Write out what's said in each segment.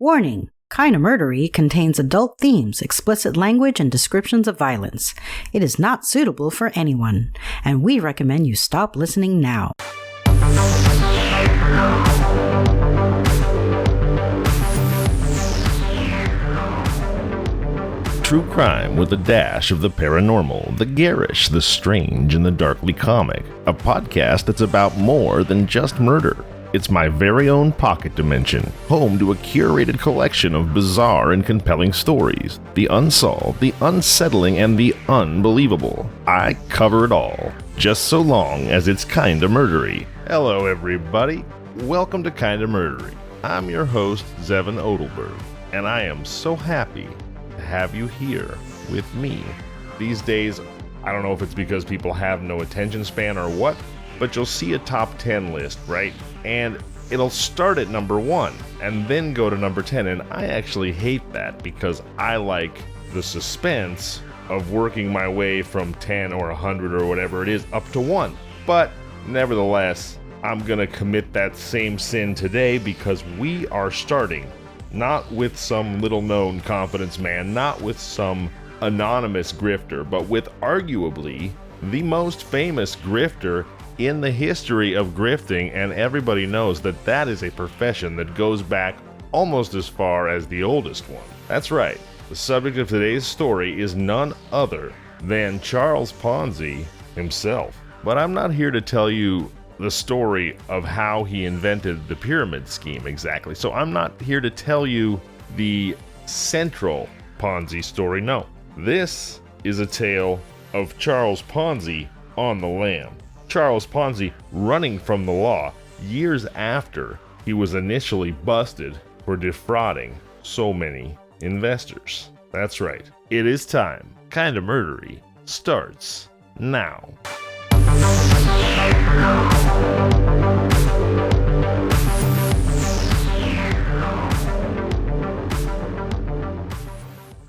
Warning! Kinda Murdery contains adult themes, explicit language, and descriptions of violence. It is not suitable for anyone, and we recommend you stop listening now. True crime with a dash of the paranormal, the garish, the strange, and the darkly comic. A podcast that's about more than just murder. It's my very own pocket dimension, home to a curated collection of bizarre and compelling stories. The unsolved, the unsettling, and the unbelievable. I cover it all, just so long as it's kinda murdery. Hello everybody, welcome to Kinda Murdery. I'm your host, Zevin Odelberg, and I am so happy to have you here with me. These days, I don't know if it's because people have no attention span or what, but you'll see a top 10 list, right? And it'll start at number 1 and then go to number 10. And I actually hate that because I like the suspense of working my way from 10 or 100 or whatever it is up to 1. But nevertheless, I'm gonna commit that same sin today because we are starting not with some little known confidence man, not with some anonymous grifter, but with arguably the most famous grifter in the history of grifting, and everybody knows that that is a profession that goes back almost as far as the oldest one. That's right, the subject of today's story is none other than Charles Ponzi himself. But I'm not here to tell you the story of how he invented the pyramid scheme exactly, so I'm not here to tell you the central Ponzi story, no. This is a tale of Charles Ponzi on the lam. Charles Ponzi running from the law years after he was initially busted for defrauding so many investors. That's right, it is time. Kinda Murdery starts now.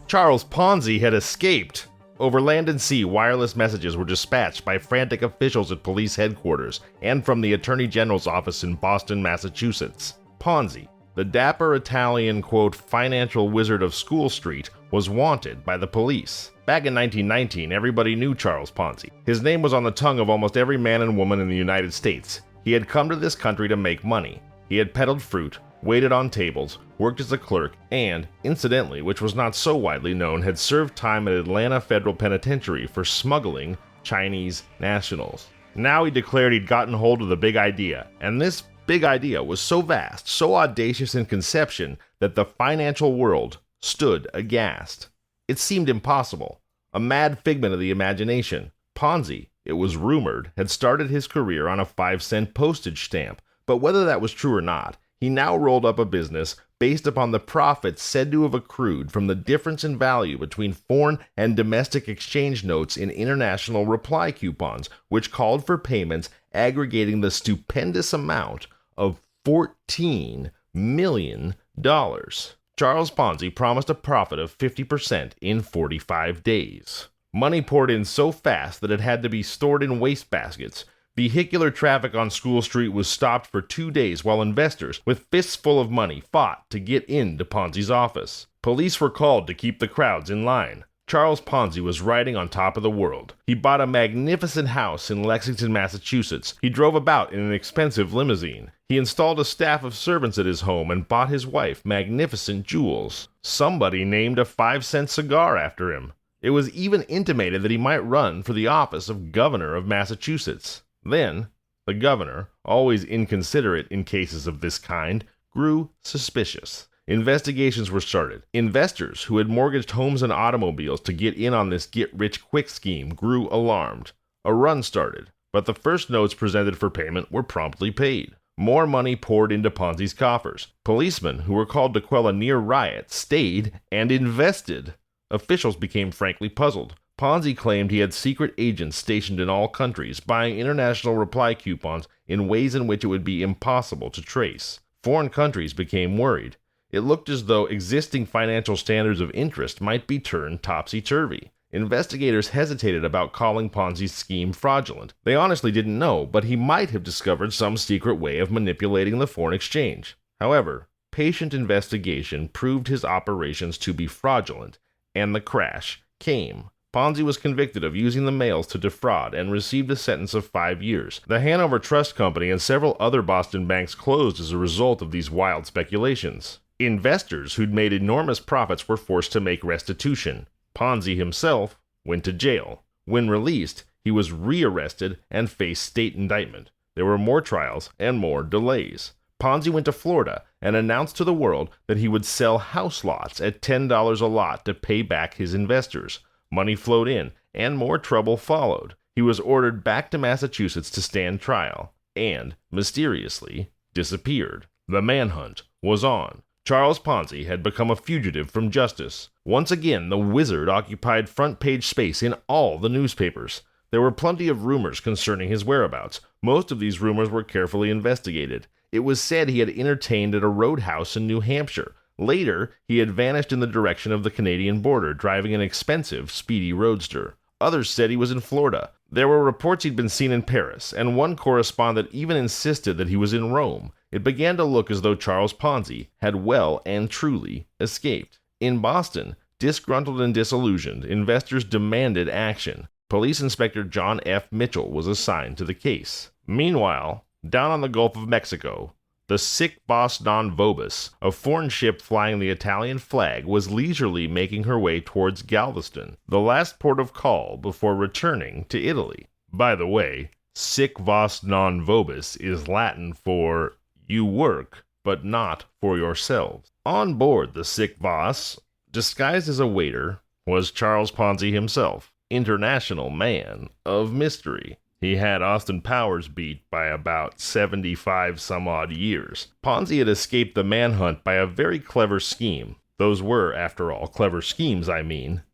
Charles Ponzi had escaped. Over land and sea, wireless messages were dispatched by frantic officials at police headquarters and from the Attorney General's office in Boston, Massachusetts. Ponzi, the dapper Italian, quote, financial wizard of School Street, was wanted by the police. Back in 1919, everybody knew Charles Ponzi. His name was on the tongue of almost every man and woman in the United States. He had come to this country to make money. He had peddled fruit, waited on tables, worked as a clerk, and, incidentally, which was not so widely known, had served time at Atlanta Federal Penitentiary for smuggling Chinese nationals. Now he declared he'd gotten hold of the big idea, and this big idea was so vast, so audacious in conception, that the financial world stood aghast. It seemed impossible, a mad figment of the imagination. Ponzi, it was rumored, had started his career on a 5-cent postage stamp, but whether that was true or not, he now rolled up a business based upon the profits said to have accrued from the difference in value between foreign and domestic exchange notes in international reply coupons, which called for payments aggregating the stupendous amount of $14 million. Charles Ponzi promised a profit of 50% in 45 days. Money poured in so fast that it had to be stored in wastebaskets. Vehicular traffic on School Street was stopped for 2 days while investors, with fists full of money, fought to get into Ponzi's office. Police were called to keep the crowds in line. Charles Ponzi was riding on top of the world. He bought a magnificent house in Lexington, Massachusetts. He drove about in an expensive limousine. He installed a staff of servants at his home and bought his wife magnificent jewels. Somebody named a 5-cent cigar after him. It was even intimated that he might run for the office of governor of Massachusetts. Then, the governor, always inconsiderate in cases of this kind, grew suspicious. Investigations were started. Investors who had mortgaged homes and automobiles to get in on this get-rich-quick scheme grew alarmed. A run started, but the first notes presented for payment were promptly paid. More money poured into Ponzi's coffers. Policemen who were called to quell a near riot stayed and invested. Officials became frankly puzzled. Ponzi claimed he had secret agents stationed in all countries, buying international reply coupons in ways in which it would be impossible to trace. Foreign countries became worried. It looked as though existing financial standards of interest might be turned topsy-turvy. Investigators hesitated about calling Ponzi's scheme fraudulent. They honestly didn't know, but he might have discovered some secret way of manipulating the foreign exchange. However, patient investigation proved his operations to be fraudulent, and the crash came. Ponzi was convicted of using the mails to defraud and received a sentence of 5 years. The Hanover Trust Company and several other Boston banks closed as a result of these wild speculations. Investors who'd made enormous profits were forced to make restitution. Ponzi himself went to jail. When released, he was rearrested and faced state indictment. There were more trials and more delays. Ponzi went to Florida and announced to the world that he would sell house lots at $10 a lot to pay back his investors. Money flowed in, and more trouble followed. He was ordered back to Massachusetts to stand trial, and, mysteriously, disappeared. The manhunt was on. Charles Ponzi had become a fugitive from justice. Once again, the wizard occupied front-page space in all the newspapers. There were plenty of rumors concerning his whereabouts. Most of these rumors were carefully investigated. It was said he had entertained at a roadhouse in New Hampshire. Later, he had vanished in the direction of the Canadian border, driving an expensive, speedy roadster. Others said he was in Florida. There were reports he'd been seen in Paris, and one correspondent even insisted that he was in Rome. It began to look as though Charles Ponzi had well and truly escaped. In Boston, disgruntled and disillusioned, investors demanded action. Police Inspector John F. Mitchell was assigned to the case. Meanwhile, down on the Gulf of Mexico, the sick Boss Don Vobis, a foreign ship flying the Italian flag, was leisurely making her way towards Galveston, the last port of call before returning to Italy. By the way, sic vos non vobis is Latin for you work, but not for yourselves. On board the sic vos, disguised as a waiter, was Charles Ponzi himself, international man of mystery. He had Austin Powers beat by about 75 some odd years. Ponzi had escaped the manhunt by a very clever scheme. Those were, after all, clever schemes,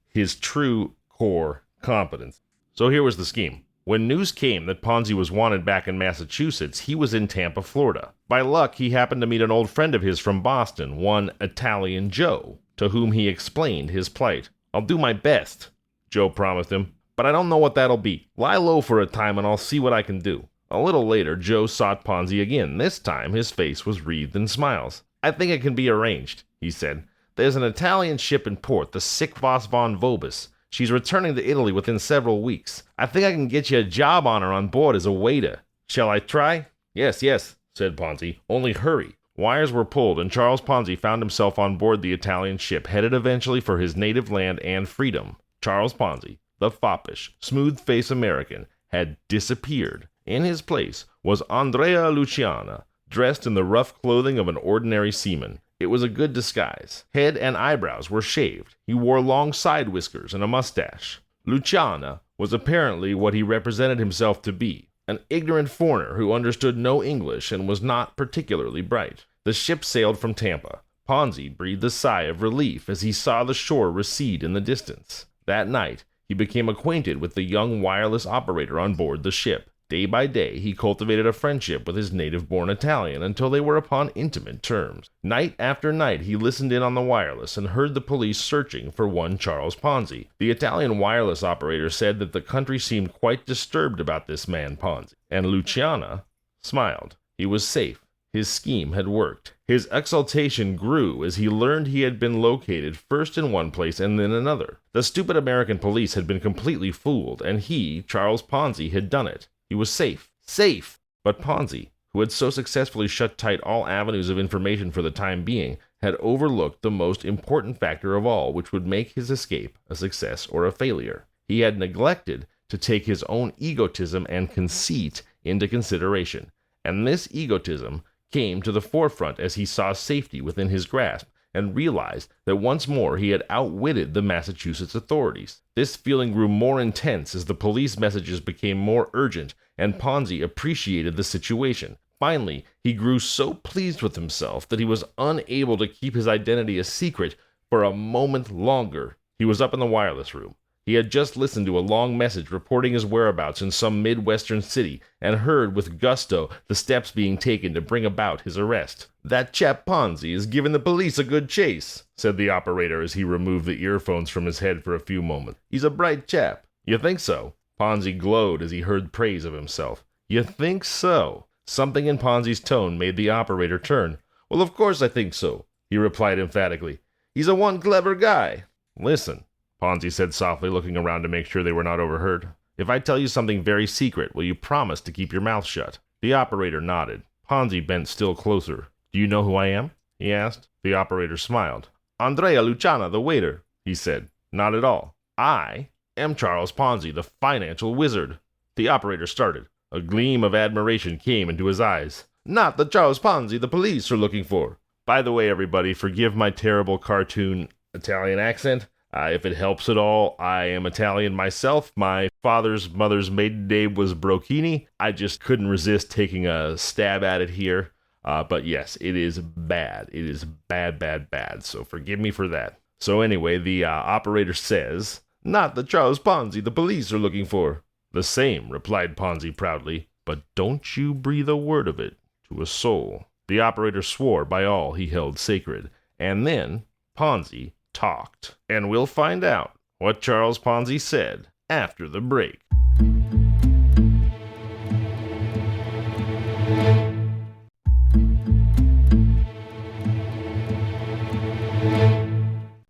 his true core competence. So here was the scheme. When news came that Ponzi was wanted back in Massachusetts, he was in Tampa, Florida. By luck, he happened to meet an old friend of his from Boston, one Italian Joe, to whom he explained his plight. "I'll do my best," Joe promised him, "but I don't know what that'll be. Lie low for a time and I'll see what I can do." A little later, Joe sought Ponzi again. This time, his face was wreathed in smiles. "I think it can be arranged," he said. "There's an Italian ship in port, the Sic Vos von Vobis. She's returning to Italy within several weeks. I think I can get you a job on her on board as a waiter. Shall I try?" Yes, said Ponzi. "Only hurry." Wires were pulled, and Charles Ponzi found himself on board the Italian ship, headed eventually for his native land and freedom. Charles Ponzi, the foppish, smooth-faced American, had disappeared. In his place was Andrea Luciana, dressed in the rough clothing of an ordinary seaman. It was a good disguise. Head and eyebrows were shaved. He wore long side whiskers and a mustache. Luciana was apparently what he represented himself to be, an ignorant foreigner who understood no English and was not particularly bright. The ship sailed from Tampa. Ponzi breathed a sigh of relief as he saw the shore recede in the distance. That night, he became acquainted with the young wireless operator on board the ship. Day by day, he cultivated a friendship with his native-born Italian until they were upon intimate terms. Night after night, he listened in on the wireless and heard the police searching for one Charles Ponzi. The Italian wireless operator said that the country seemed quite disturbed about this man Ponzi, and Luciana smiled. He was safe. His scheme had worked. His exultation grew as he learned he had been located first in one place and then another. The stupid American police had been completely fooled, and he, Charles Ponzi, had done it. He was safe. Safe! But Ponzi, who had so successfully shut tight all avenues of information for the time being, had overlooked the most important factor of all, which would make his escape a success or a failure. He had neglected to take his own egotism and conceit into consideration, and this egotism came to the forefront as he saw safety within his grasp and realized that once more he had outwitted the Massachusetts authorities. This feeling grew more intense as the police messages became more urgent, and Ponzi appreciated the situation. Finally, he grew so pleased with himself that he was unable to keep his identity a secret for a moment longer. He was up in the wireless room. He had just listened to a long message reporting his whereabouts in some Midwestern city and heard with gusto the steps being taken to bring about his arrest. "That chap Ponzi is giving the police a good chase," said the operator as he removed the earphones from his head for a few moments. "He's a bright chap." "You think so?" Ponzi glowed as he heard praise of himself. "You think so?" Something in Ponzi's tone made the operator turn. Well, of course I think so, he replied emphatically. He's a one clever guy. Listen, Ponzi said softly, looking around to make sure they were not overheard. If I tell you something very secret, will you promise to keep your mouth shut? The operator nodded. Ponzi bent still closer. Do you know who I am? He asked. The operator smiled. Andrea Luciana, the waiter, he said. Not at all. I am Charles Ponzi, the financial wizard. The operator started. A gleam of admiration came into his eyes. Not the Charles Ponzi the police are looking for. By the way, everybody, forgive my terrible cartoon Italian accent. If it helps at all, I am Italian myself. My mother's maiden name was Brocchini. I just couldn't resist taking a stab at it here. But yes, it is bad. It is bad, bad, bad. So forgive me for that. So anyway, the operator says, Not the Charles Ponzi the police are looking for. The same, replied Ponzi proudly. But don't you breathe a word of it to a soul. The operator swore by all he held sacred. And then Ponzi talked. And we'll find out what Charles Ponzi said after the break.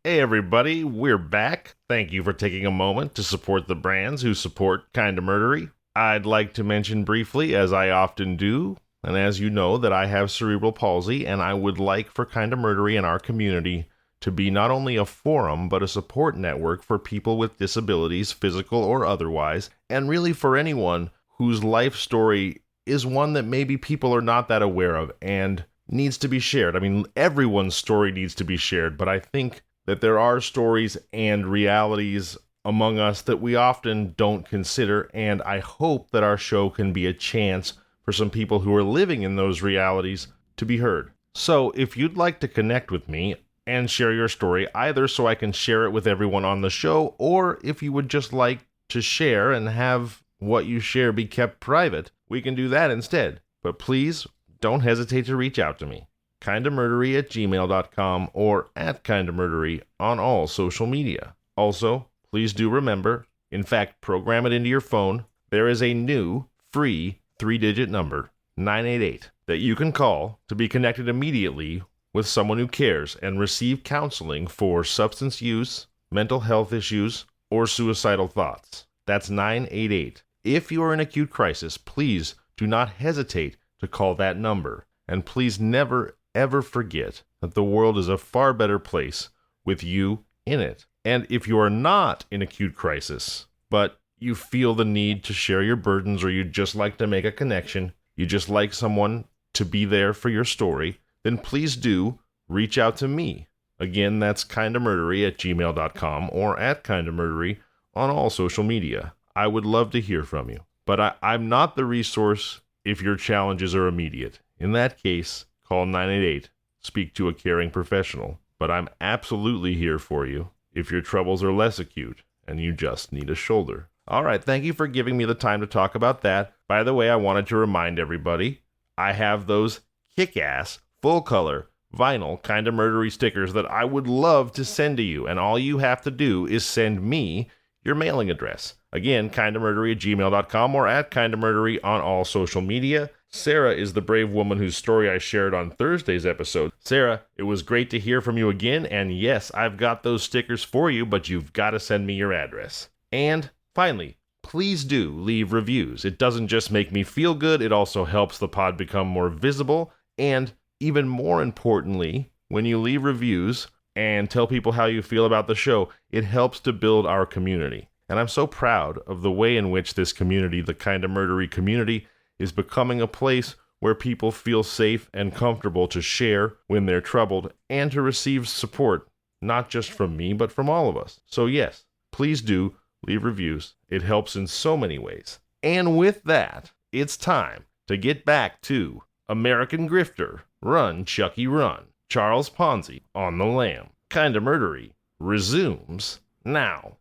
Hey everybody, we're back. Thank you for taking a moment to support the brands who support Kinda Murdery. I'd like to mention briefly, as I often do, and as you know, that I have cerebral palsy, and I would like for Kinda Murdery and our community to be not only a forum, but a support network for people with disabilities, physical or otherwise, and really for anyone whose life story is one that maybe people are not that aware of and needs to be shared. I mean, everyone's story needs to be shared, but I think that there are stories and realities among us that we often don't consider, and I hope that our show can be a chance for some people who are living in those realities to be heard. So if you'd like to connect with me and share your story, either so I can share it with everyone on the show, or if you would just like to share and have what you share be kept private, we can do that instead. But please don't hesitate to reach out to me. kindamurdery@gmail.com or @kindamurdery on all social media. Also, please do remember, in fact, program it into your phone, there is a new, free 3-digit number, 988, that you can call to be connected immediately with someone who cares and receive counseling for substance use, mental health issues, or suicidal thoughts. That's 988. If you are in acute crisis, please do not hesitate to call that number. And please never, ever forget that the world is a far better place with you in it. And if you are not in acute crisis, but you feel the need to share your burdens, or you just like to make a connection, you just like someone to be there for your story, then please do reach out to me. Again, that's kindamurdery@gmail.com or @kindamurdery on all social media. I would love to hear from you. But I'm not the resource if your challenges are immediate. In that case, call 988, speak to a caring professional. But I'm absolutely here for you if your troubles are less acute and you just need a shoulder. All right, thank you for giving me the time to talk about that. By the way, I wanted to remind everybody, I have those kick-ass, full-color, vinyl Kinda Murdery stickers that I would love to send to you, and all you have to do is send me your mailing address. Again, kindamurdery@gmail.com or @kindamurdery on all social media. Sarah is the brave woman whose story I shared on Thursday's episode. Sarah, it was great to hear from you again, and yes, I've got those stickers for you, but you've got to send me your address. And finally, please do leave reviews. It doesn't just make me feel good, it also helps the pod become more visible, and even more importantly, when you leave reviews and tell people how you feel about the show, it helps to build our community. And I'm so proud of the way in which this community, the Kinda Murdery community, is becoming a place where people feel safe and comfortable to share when they're troubled and to receive support, not just from me, but from all of us. So yes, please do leave reviews. It helps in so many ways. And with that, it's time to get back to American Grifter, Run, Chucky, Run, Charles Ponzi on the lam. Kinda Murdery resumes now.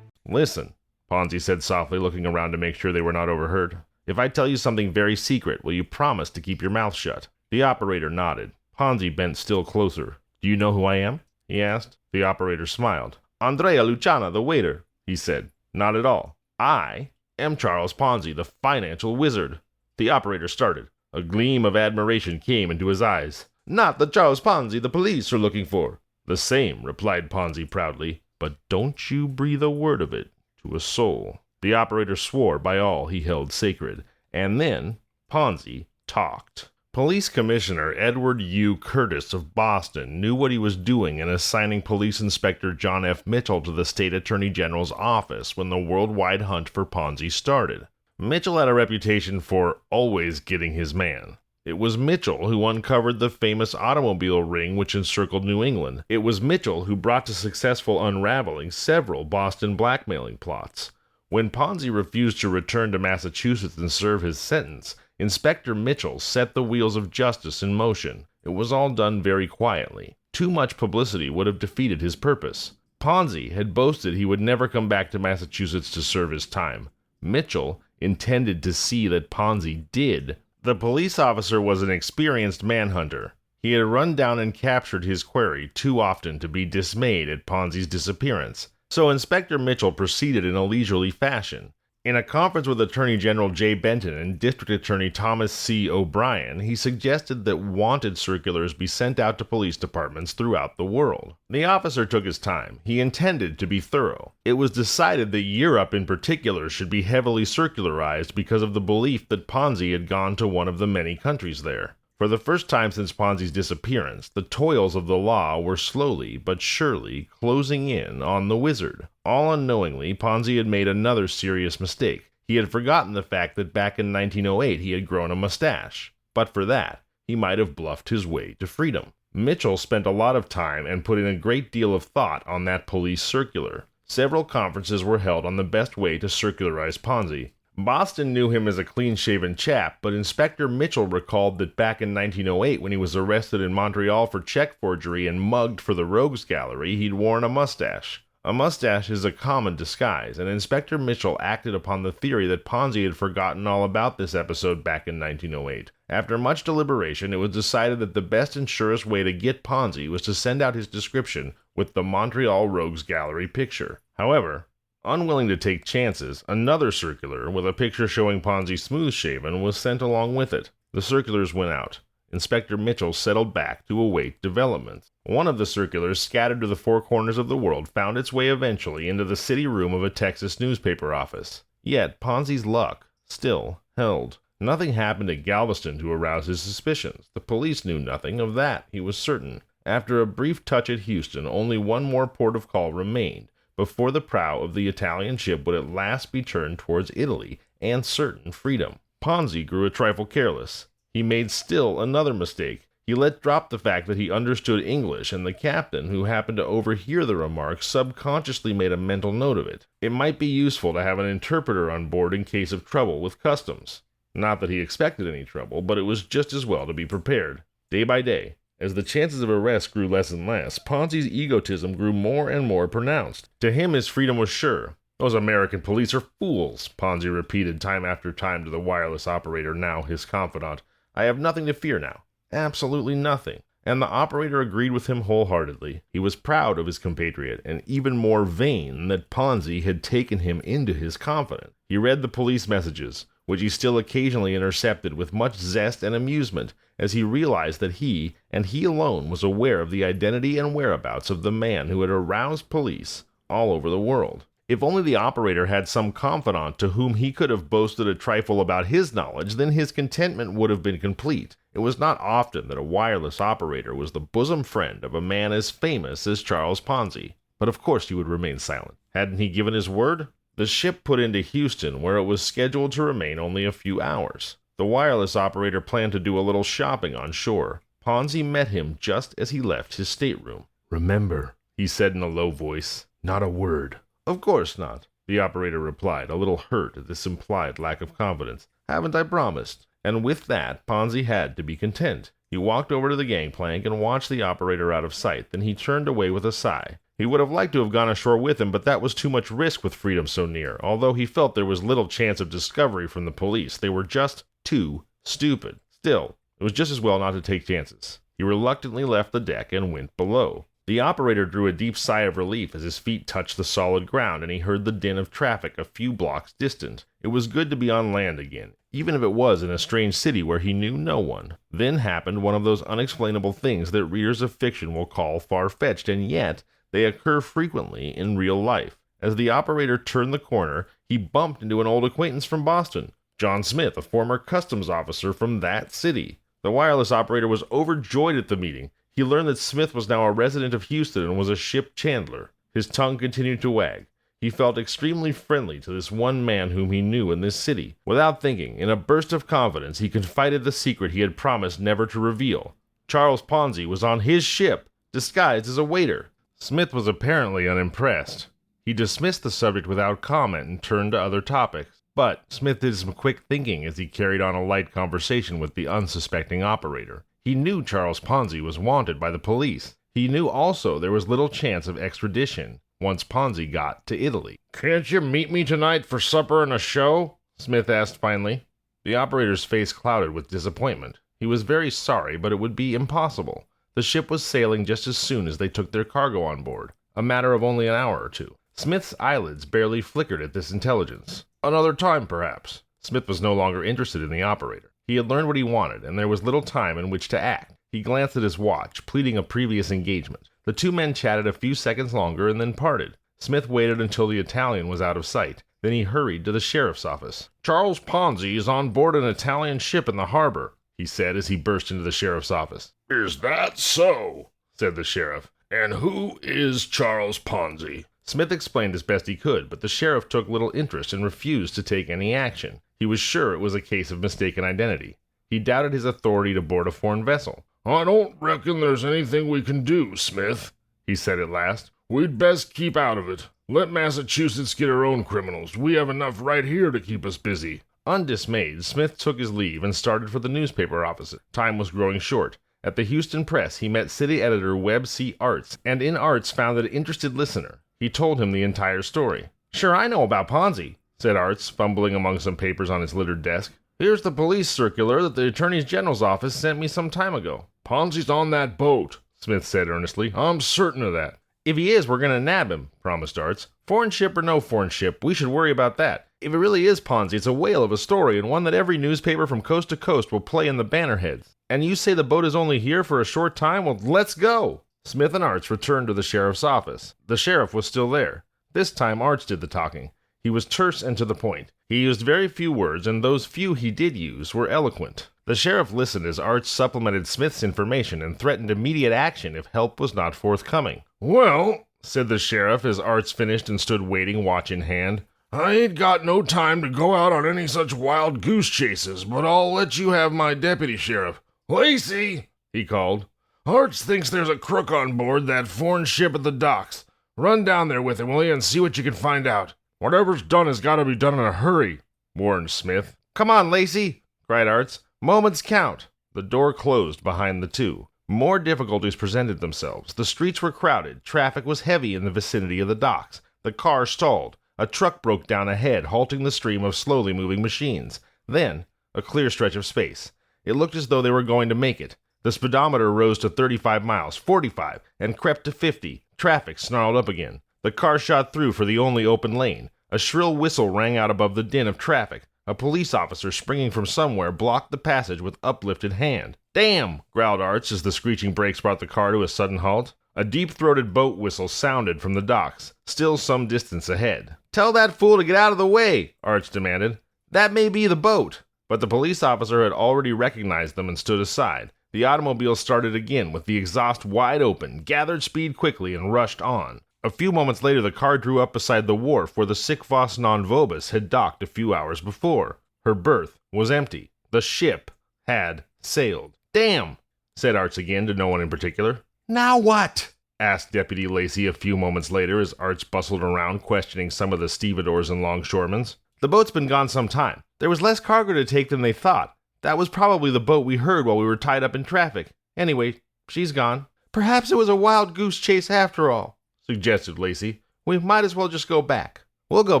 Listen, Ponzi said softly, looking around to make sure they were not overheard. If I tell you something very secret, will you promise to keep your mouth shut? The operator nodded. Ponzi bent still closer. Do you know who I am? He asked. The operator smiled. Andrea Luciana, the waiter, he said. Not at all. I am Charles Ponzi, the financial wizard." The operator started. A gleam of admiration came into his eyes. "Not the Charles Ponzi the police are looking for." "The same," replied Ponzi proudly, "but don't you breathe a word of it to a soul." The operator swore by all he held sacred, and then Ponzi talked. Police Commissioner Edward U. Curtis of Boston knew what he was doing in assigning Police Inspector John F. Mitchell to the State Attorney General's office when the worldwide hunt for Ponzi started. Mitchell had a reputation for always getting his man. It was Mitchell who uncovered the famous automobile ring which encircled New England. It was Mitchell who brought to successful unraveling several Boston blackmailing plots. When Ponzi refused to return to Massachusetts and serve his sentence, Inspector Mitchell set the wheels of justice in motion. It was all done very quietly. Too much publicity would have defeated his purpose. Ponzi had boasted he would never come back to Massachusetts to serve his time. Mitchell intended to see that Ponzi did. The police officer was an experienced manhunter. He had run down and captured his quarry too often to be dismayed at Ponzi's disappearance. So Inspector Mitchell proceeded in a leisurely fashion. In a conference with Attorney General Jay Benton and District Attorney Thomas C. O'Brien, he suggested that wanted circulars be sent out to police departments throughout the world. The officer took his time. He intended to be thorough. It was decided that Europe in particular should be heavily circularized because of the belief that Ponzi had gone to one of the many countries there. For the first time since Ponzi's disappearance, the toils of the law were slowly but surely closing in on the wizard. All unknowingly, Ponzi had made another serious mistake. He had forgotten the fact that back in 1908 he had grown a mustache. But for that, he might have bluffed his way to freedom. Mitchell spent a lot of time and put in a great deal of thought on that police circular. Several conferences were held on the best way to circularize Ponzi. Boston knew him as a clean-shaven chap, but Inspector Mitchell recalled that back in 1908 when he was arrested in Montreal for check forgery and mugged for the Rogues Gallery, he'd worn a mustache. A mustache is a common disguise, and Inspector Mitchell acted upon the theory that Ponzi had forgotten all about this episode back in 1908. After much deliberation, it was decided that the best and surest way to get Ponzi was to send out his description with the Montreal Rogues Gallery picture. However, unwilling to take chances, another circular with a picture showing Ponzi smooth-shaven was sent along with it. The circulars went out. Inspector Mitchell settled back to await developments. One of the circulars, scattered to the four corners of the world, found its way eventually into the city room of a Texas newspaper office. Yet Ponzi's luck still held. Nothing happened at Galveston to arouse his suspicions. The police knew nothing of that, he was certain. After a brief touch at Houston, only one more port of call remained before the prow of the Italian ship would at last be turned towards Italy and certain freedom. Ponzi grew a trifle careless. He made still another mistake. He let drop the fact that he understood English, and the captain, who happened to overhear the remark, subconsciously made a mental note of it. It might be useful to have an interpreter on board in case of trouble with customs. Not that he expected any trouble, but it was just as well to be prepared. Day by day, as the chances of arrest grew less and less, Ponzi's egotism grew more and more pronounced. To him, his freedom was sure. "Those American police are fools," Ponzi repeated time after time to the wireless operator, now his confidant. "I have nothing to fear now. Absolutely nothing." And the operator agreed with him wholeheartedly. He was proud of his compatriot, and even more vain that Ponzi had taken him into his confidence. He read the police messages, which he still occasionally intercepted with much zest and amusement, as he realized that he, and he alone, was aware of the identity and whereabouts of the man who had aroused police all over the world. If only the operator had some confidant to whom he could have boasted a trifle about his knowledge, then his contentment would have been complete. It was not often that a wireless operator was the bosom friend of a man as famous as Charles Ponzi. But of course he would remain silent. Hadn't he given his word? The ship put into Houston, where it was scheduled to remain only a few hours. The wireless operator planned to do a little shopping on shore. Ponzi met him just as he left his stateroom. "Remember," he said in a low voice, "not a word." "Of course not," the operator replied, a little hurt at this implied lack of confidence. "Haven't I promised?" And with that, Ponzi had to be content. He walked over to the gangplank and watched the operator out of sight. Then he turned away with a sigh. He would have liked to have gone ashore with him, but that was too much risk with freedom so near. Although he felt there was little chance of discovery from the police, they were just too stupid. Still, it was just as well not to take chances. He reluctantly left the deck and went below. The operator drew a deep sigh of relief as his feet touched the solid ground and he heard the din of traffic a few blocks distant. It was good to be on land again, even if it was in a strange city where he knew no one. Then happened one of those unexplainable things that readers of fiction will call far-fetched, and yet they occur frequently in real life. As the operator turned the corner, he bumped into an old acquaintance from Boston, John Smith, a former customs officer from that city. The wireless operator was overjoyed at the meeting. He learned that Smith was now a resident of Houston and was a ship chandler. His tongue continued to wag. He felt extremely friendly to this one man whom he knew in this city. Without thinking, in a burst of confidence, he confided the secret he had promised never to reveal. Charles Ponzi was on his ship, disguised as a waiter. Smith was apparently unimpressed. He dismissed the subject without comment and turned to other topics. But Smith did some quick thinking as he carried on a light conversation with the unsuspecting operator. He knew Charles Ponzi was wanted by the police. He knew also there was little chance of extradition once Ponzi got to Italy. "Can't you meet me tonight for supper and a show?" Smith asked finally. The operator's face clouded with disappointment. He was very sorry, but it would be impossible. The ship was sailing just as soon as they took their cargo on board, a matter of only an hour or two. Smith's eyelids barely flickered at this intelligence. Another time, perhaps. Smith was no longer interested in the operator. He had learned what he wanted, and there was little time in which to act. He glanced at his watch, pleading a previous engagement. The two men chatted a few seconds longer and then parted. Smith waited until the Italian was out of sight. Then he hurried to the sheriff's office. "Charles Ponzi is on board an Italian ship in the harbor," he said as he burst into the sheriff's office. "Is that so?" said the sheriff. "And who is Charles Ponzi?" Smith explained as best he could, but the sheriff took little interest and refused to take any action. He was sure it was a case of mistaken identity. He doubted his authority to board a foreign vessel. "I don't reckon there's anything we can do, Smith," he said at last. "We'd best keep out of it. Let Massachusetts get her own criminals. We have enough right here to keep us busy." Undismayed, Smith took his leave and started for the newspaper office. Time was growing short. At the Houston Press, he met city editor Webb C. Arts, and in Arts found an interested listener. He told him the entire story. "Sure, I know about Ponzi," said Arts, fumbling among some papers on his littered desk. "Here's the police circular that the Attorney General's office sent me some time ago." "Ponzi's on that boat," Smith said earnestly. "I'm certain of that." "If he is, we're going to nab him," promised Arts. "Foreign ship or no foreign ship, we should worry about that. If it really is Ponzi, it's a whale of a story and one that every newspaper from coast to coast will play in the banner heads. And you say the boat is only here for a short time? Well, let's go." Smith and Arts returned to the sheriff's office. The sheriff was still there. This time Arts did the talking. He was terse and to the point. He used very few words, and those few he did use were eloquent. The sheriff listened as Arts supplemented Smith's information and threatened immediate action if help was not forthcoming. "Well," said the sheriff as Arts finished and stood waiting, watch in hand, "I ain't got no time to go out on any such wild goose chases, but I'll let you have my deputy sheriff. Lacey," he called. "Arts thinks there's a crook on board that foreign ship at the docks. Run down there with him, will you, and see what you can find out." "Whatever's done has got to be done in a hurry," warned Smith. "Come on, Lacey," cried Arts. "Moments count." The door closed behind the two. More difficulties presented themselves. The streets were crowded. Traffic was heavy in the vicinity of the docks. The car stalled. A truck broke down ahead, halting the stream of slowly moving machines. Then, a clear stretch of space. It looked as though they were going to make it. The speedometer rose to 35 miles, 45, and crept to 50. Traffic snarled up again. The car shot through for the only open lane. A shrill whistle rang out above the din of traffic. A police officer springing from somewhere blocked the passage with uplifted hand. "Damn!" growled Arts as the screeching brakes brought the car to a sudden halt. A deep-throated boat whistle sounded from the docks, still some distance ahead. "Tell that fool to get out of the way," Arts demanded. "That may be the boat." But the police officer had already recognized them and stood aside. The automobile started again with the exhaust wide open, gathered speed quickly, and rushed on. A few moments later, the car drew up beside the wharf where the sick Vos non vobis had docked a few hours before. Her berth was empty. The ship had sailed. "Damn!" said Arts again to no one in particular. "Now what?" asked Deputy Lacey a few moments later as Arts bustled around questioning some of the stevedores and longshoremen. "The boat's been gone some time. There was less cargo to take than they thought. That was probably the boat we heard while we were tied up in traffic. Anyway, she's gone." "Perhaps it was a wild goose chase after all," suggested Lacey. "We might as well just go back." "We'll go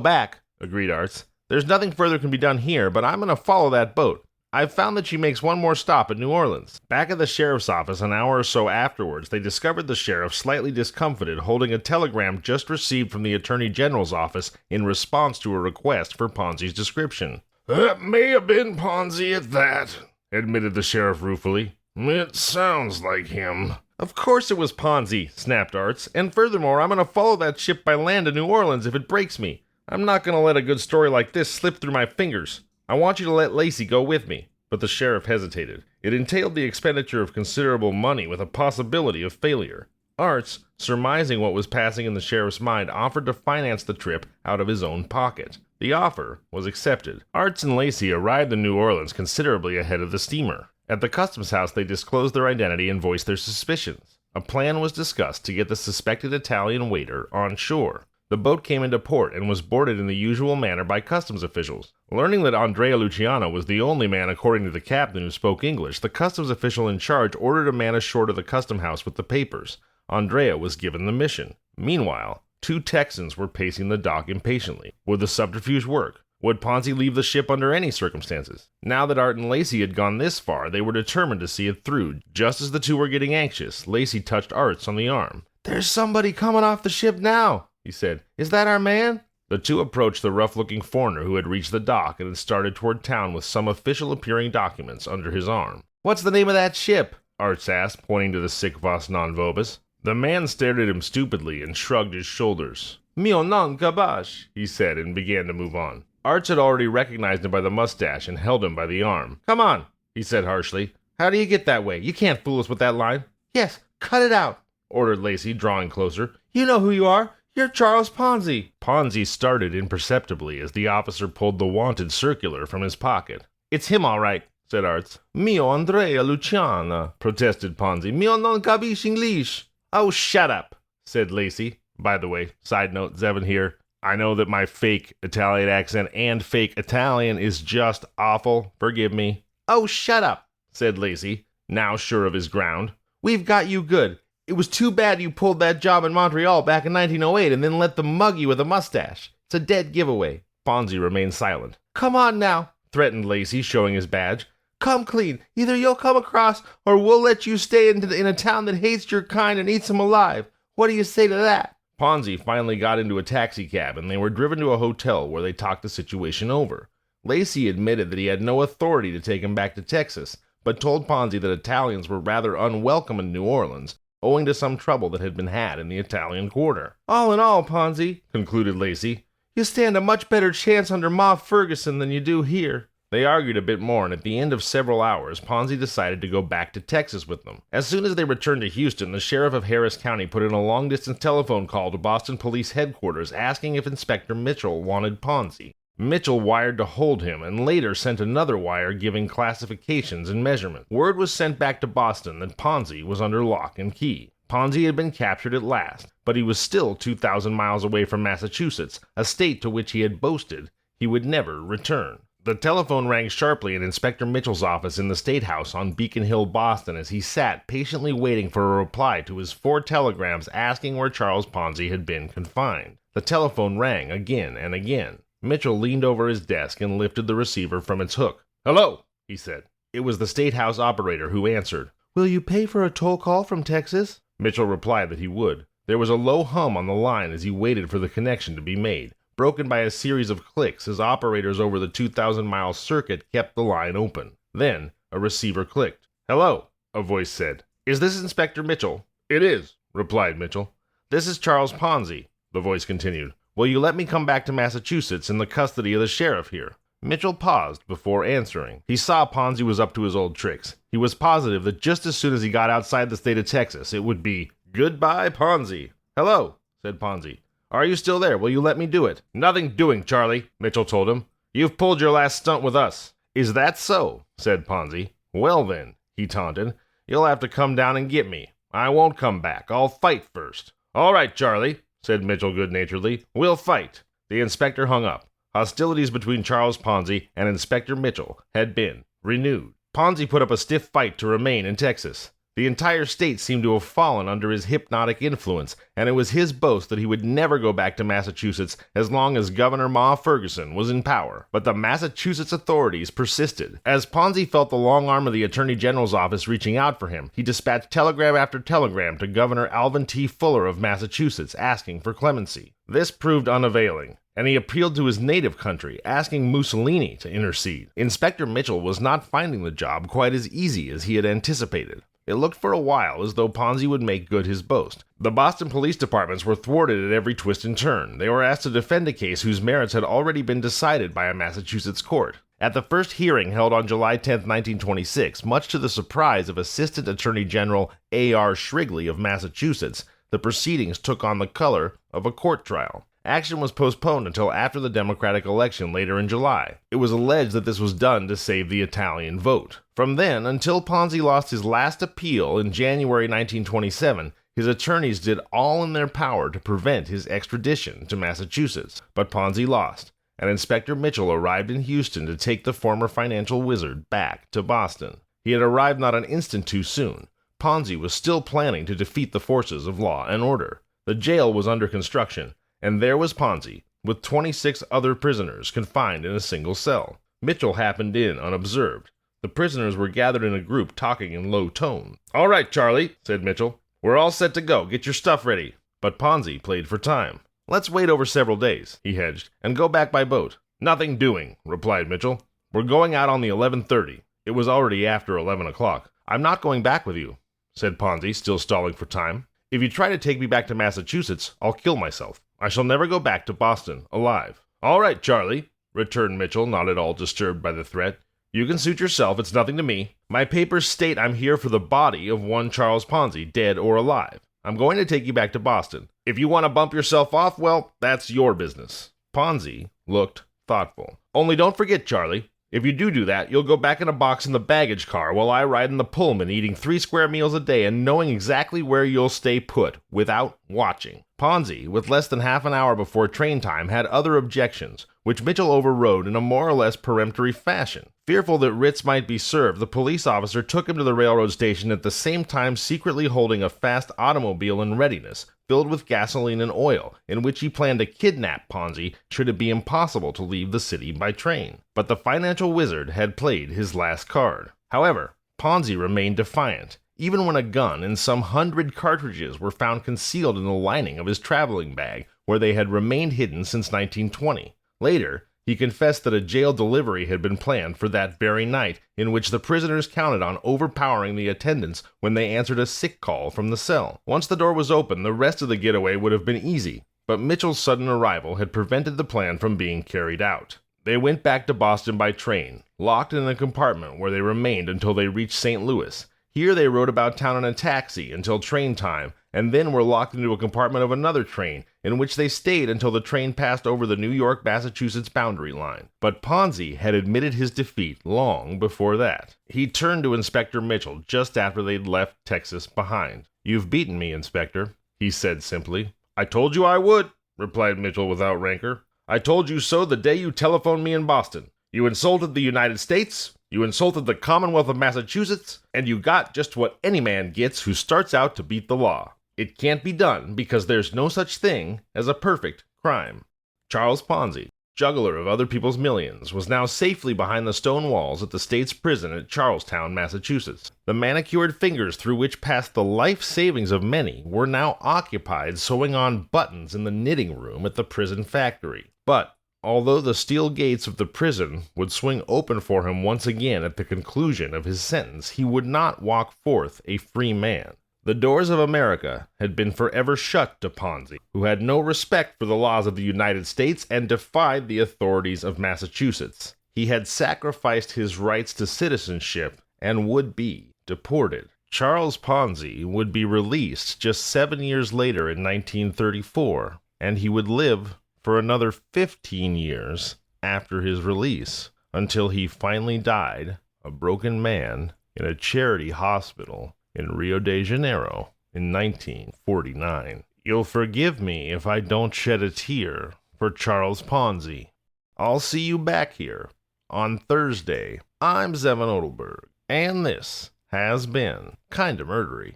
back," agreed Arts. "There's nothing further can be done here, but I'm going to follow that boat. I've found that she makes one more stop at New Orleans. Back at the sheriff's office an hour or so afterwards, they discovered the sheriff slightly discomfited holding a telegram just received from the Attorney General's office in response to a request for Ponzi's description. "That may have been Ponzi at that," admitted the sheriff ruefully. "It sounds like him." "Of course it was Ponzi," snapped Arts, "and furthermore, I'm going to follow that ship by land to New Orleans if it breaks me. I'm not going to let a good story like this slip through my fingers. I want you to let Lacey go with me." But the sheriff hesitated. It entailed the expenditure of considerable money with a possibility of failure. Arts, surmising what was passing in the sheriff's mind, offered to finance the trip out of his own pocket. The offer was accepted. Arts and Lacey arrived in New Orleans considerably ahead of the steamer. At the customs house, they disclosed their identity and voiced their suspicions. A plan was discussed to get the suspected Italian waiter on shore. The boat came into port and was boarded in the usual manner by customs officials. Learning that Andrea Luciano was the only man, according to the captain, who spoke English, the customs official in charge ordered a man ashore to the custom house with the papers. Andrea was given the mission. Meanwhile, 2 Texans were pacing the dock impatiently. Would the subterfuge work? Would Ponzi leave the ship under any circumstances? Now that Art and Lacey had gone this far, they were determined to see it through. Just as the two were getting anxious, Lacey touched Arts on the arm. "There's somebody coming off the ship now," he said. "Is that our man?" The two approached the rough-looking foreigner who had reached the dock and had started toward town with some official-appearing documents under his arm. "What's the name of that ship?" Arts asked, pointing to the sic vos non vobis. The man stared at him stupidly and shrugged his shoulders. "Mio non capace," he said, and began to move on. Arts had already recognized him by the mustache and held him by the arm. "Come on," he said harshly. "How do you get that way? You can't fool us with that line." "Yes, cut it out," ordered Lacey, drawing closer. "You know who you are. You're Charles Ponzi." Ponzi started imperceptibly as the officer pulled the wanted circular from his pocket. "It's him, all right," said Arts. "Mio Andrea Luciana," protested Ponzi. "Mio non capisce English." "Oh, shut up," said Lacey. By the way, side note, Zevin here. I know that my fake Italian accent and fake Italian is just awful. Forgive me. "Oh, shut up," said Lacey, now sure of his ground. "We've got you good. It was too bad you pulled that job in Montreal back in 1908 and then let them mug you with a mustache. It's a dead giveaway." Ponzi remained silent. "Come on now," threatened Lacey, showing his badge. "Come clean. Either you'll come across or we'll let you stay in a town that hates your kind and eats them alive. What do you say to that?" Ponzi finally got into a taxicab and they were driven to a hotel where they talked the situation over. Lacey admitted that he had no authority to take him back to Texas, but told Ponzi that Italians were rather unwelcome in New Orleans, owing to some trouble that had been had in the Italian quarter. "All in all, Ponzi," concluded Lacey, "you stand a much better chance under Ma Ferguson than you do here." They argued a bit more, and at the end of several hours, Ponzi decided to go back to Texas with them. As soon as they returned to Houston, the sheriff of Harris County put in a long-distance telephone call to Boston Police Headquarters asking if Inspector Mitchell wanted Ponzi. Mitchell wired to hold him, and later sent another wire giving classifications and measurements. Word was sent back to Boston that Ponzi was under lock and key. Ponzi had been captured at last, but he was still 2,000 miles away from Massachusetts, a state to which he had boasted he would never return. The telephone rang sharply in Inspector Mitchell's office in the State House on Beacon Hill, Boston, as he sat patiently waiting for a reply to his 4 telegrams asking where Charles Ponzi had been confined. The telephone rang again and again. Mitchell leaned over his desk and lifted the receiver from its hook. "Hello," he said. It was the State House operator who answered. "Will you pay for a toll call from Texas?" Mitchell replied that he would. There was a low hum on the line as he waited for the connection to be made, broken by a series of clicks as operators over the 2,000-mile circuit kept the line open. Then a receiver clicked. "Hello," a voice said. "Is this Inspector Mitchell?" "It is," replied Mitchell. "This is Charles Ponzi," the voice continued. "Will you let me come back to Massachusetts in the custody of the sheriff here?" Mitchell paused before answering. He saw Ponzi was up to his old tricks. He was positive that just as soon as he got outside the state of Texas, it would be, "Goodbye, Ponzi." "Hello," said Ponzi. "Are you still there? Will you let me do it?" "Nothing doing, Charlie," Mitchell told him. "You've pulled your last stunt with us." "Is that so?" said Ponzi. "Well then," he taunted, "you'll have to come down and get me. I won't come back. I'll fight first." "All right, Charlie," said Mitchell good-naturedly. "We'll fight." The inspector hung up. Hostilities between Charles Ponzi and Inspector Mitchell had been renewed. Ponzi put up a stiff fight to remain in Texas. The entire state seemed to have fallen under his hypnotic influence, and it was his boast that he would never go back to Massachusetts as long as Governor Ma Ferguson was in power. But the Massachusetts authorities persisted. As Ponzi felt the long arm of the Attorney General's office reaching out for him, he dispatched telegram after telegram to Governor Alvin T. Fuller of Massachusetts asking for clemency. This proved unavailing, and he appealed to his native country, asking Mussolini to intercede. Inspector Mitchell was not finding the job quite as easy as he had anticipated. It looked for a while as though Ponzi would make good his boast. The Boston police departments were thwarted at every twist and turn. They were asked to defend a case whose merits had already been decided by a Massachusetts court. At the first hearing held on July 10, 1926, much to the surprise of Assistant Attorney General A.R. Shrigley of Massachusetts, the proceedings took on the color of a court trial. Action was postponed until after the Democratic election later in July. It was alleged that this was done to save the Italian vote. From then, until Ponzi lost his last appeal in January 1927, his attorneys did all in their power to prevent his extradition to Massachusetts. But Ponzi lost, and Inspector Mitchell arrived in Houston to take the former financial wizard back to Boston. He had arrived not an instant too soon. Ponzi was still planning to defeat the forces of law and order. The jail was under construction, and there was Ponzi, with 26 other prisoners confined in a single cell. Mitchell happened in unobserved. The prisoners were gathered in a group talking in low tone. "All right, Charlie," said Mitchell. "We're all set to go. Get your stuff ready." But Ponzi played for time. "Let's wait over several days," he hedged, "and go back by boat." "Nothing doing," replied Mitchell. "We're going out on the 11:30. It was already after 11 o'clock. "I'm not going back with you," said Ponzi, still stalling for time. "If you try to take me back to Massachusetts, I'll kill myself. I shall never go back to Boston alive." "All right, Charlie," returned Mitchell, not at all disturbed by the threat. "You can suit yourself. It's nothing to me. My papers state I'm here for the body of one Charles Ponzi, dead or alive. I'm going to take you back to Boston. If you want to bump yourself off, well, that's your business." Ponzi looked thoughtful. "Only don't forget, Charlie. If you do that, you'll go back in a box in the baggage car while I ride in the Pullman eating 3 square meals a day and knowing exactly where you'll stay put, without watching." Ponzi, with less than half an hour before train time, had other objections, which Mitchell overrode in a more or less peremptory fashion. Fearful that writs might be served, the police officer took him to the railroad station at the same time secretly holding a fast automobile in readiness, filled with gasoline and oil, in which he planned to kidnap Ponzi should it be impossible to leave the city by train. But the financial wizard had played his last card. However, Ponzi remained defiant, even when a gun and some 100 cartridges were found concealed in the lining of his traveling bag, where they had remained hidden since 1920. Later, he confessed that a jail delivery had been planned for that very night, in which the prisoners counted on overpowering the attendants when they answered a sick call from the cell. Once the door was open, the rest of the getaway would have been easy, but Mitchell's sudden arrival had prevented the plan from being carried out. They went back to Boston by train, locked in a compartment where they remained until they reached St. Louis. Here they rode about town in a taxi until train time, and then were locked into a compartment of another train, in which they stayed until the train passed over the New York-Massachusetts boundary line. But Ponzi had admitted his defeat long before that. He turned to Inspector Mitchell just after they'd left Texas behind. "You've beaten me, Inspector," he said simply. "I told you I would," replied Mitchell without rancor. "I told you so the day you telephoned me in Boston. You insulted the United States, you insulted the Commonwealth of Massachusetts, and you got just what any man gets who starts out to beat the law. It can't be done because there's no such thing as a perfect crime." Charles Ponzi, juggler of other people's millions, was now safely behind the stone walls at the state's prison at Charlestown, Massachusetts. The manicured fingers through which passed the life savings of many were now occupied sewing on buttons in the knitting room at the prison factory. But although the steel gates of the prison would swing open for him once again at the conclusion of his sentence, he would not walk forth a free man. The doors of America had been forever shut to Ponzi, who had no respect for the laws of the United States and defied the authorities of Massachusetts. He had sacrificed his rights to citizenship and would be deported. Charles Ponzi would be released just 7 years later in 1934, and he would live for another 15 years after his release, until he finally died, a broken man, in a charity hospital in Rio de Janeiro in 1949. You'll forgive me if I don't shed a tear for Charles Ponzi. I'll see you back here on Thursday. I'm Zevon Odelberg, and this has been Kinda Murdery.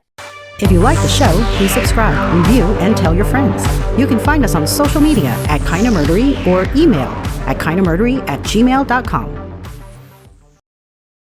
If you like the show, please subscribe, review, and tell your friends. You can find us on social media at Kinda Murdery or email at kindamurdery@gmail.com.